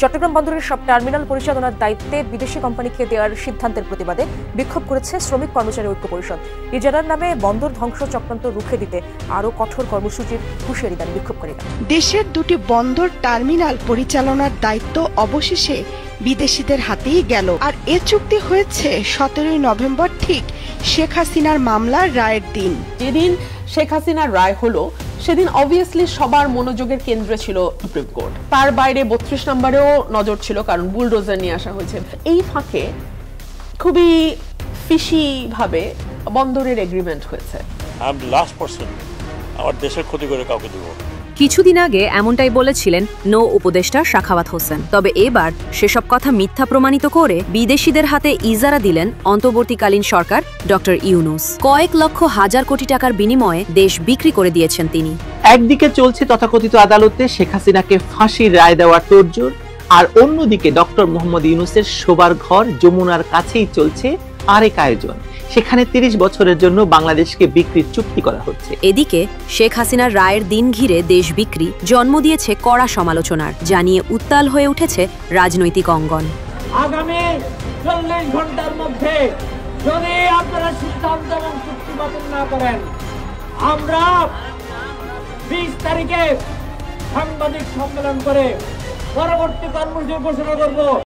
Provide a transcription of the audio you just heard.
চট্টগ্রাম বন্দরের সব টার্মিনাল পরিচালনার দায়িত্বে বিদেশি কোম্পানিকে দেওয়ার সিদ্ধান্তের প্রতিবাদে বিক্ষোভ করেছে শ্রমিক কর্মচারী ঐক্য পরিষদ। ইজারার নামে বন্দর ধ্বংস চক্রান্ত রুখে দিতে আরও কঠোর কর্মসূচির হুঁশিয়ারি দেন বিক্ষোভকারীরা। দেশের দুটি বন্দর টার্মিনাল পরিচালনার দায়িত্ব অবশেষে বিদেশিদের হাতেই গেল। আর এ চুক্তি হয়েছে 17 নভেম্বর, ঠিক শেখ হাসিনার মামলার রায়ের দিন। যেদিন শেখ হাসিনার রায় হলো সেদিন অবভিয়াসলি সবার মনোযোগের কেন্দ্রে ছিল সুপ্রিম কোর্ট। তার বাইরে 32 নম্বরেও নজর ছিল, কারণ বুলডোজার নিয়ে আসা হয়েছে। এই ফাঁকে খুবই ফিশি ভাবে বন্দরের এগ্রিমেন্ট হয়েছে। আমার দেশের ক্ষতি করে কাউকে দেব। কিছুদিন আগে এমনটাই বলেছিলেন নৌ উপদেষ্টা সাখাওয়াত হোসেন। তবে এবার সেসব কথা মিথ্যা প্রমাণিত করে বিদেশিদের হাতে ইজারা দিলেন অন্তর্বর্তীকালীন সরকার ডক্টর ইউনূস। কয়েক লক্ষ হাজার কোটি টাকার বিনিময়ে দেশ বিক্রি করে দিয়েছেন তিনি। একদিকে চলছে তথাকথিত আদালতে শেখ হাসিনাকে ফাঁসির রায় দেওয়ার তোড়জোড়, আর অন্যদিকে ডক্টর মোহাম্মদ ইউনূসের শোবার ঘর যমুনার কাছেই চলছে আরেক আয়োজন। সেখানে 30 বছরের জন্য বাংলাদেশকে বিক্রির চুক্তি করা হচ্ছে। এদিকে শেখ হাসিনার রায়ের দিন ঘিরে দেশ বিক্রি জন্ম দিয়েছে কড়া সমালোচনার, জানিয়ে উত্তাল হয়ে উঠেছে রাজনৈতিক অঙ্গন। আগামী 40 ঘন্টার মধ্যে যদি আপনারা সিদ্ধান্ত এবং চুক্তি বাতিল না করেন, আমরা 20 তারিখে সাংবাদিক সম্মেলন করে পরবর্তী কর্মসূচি ঘোষণা করব।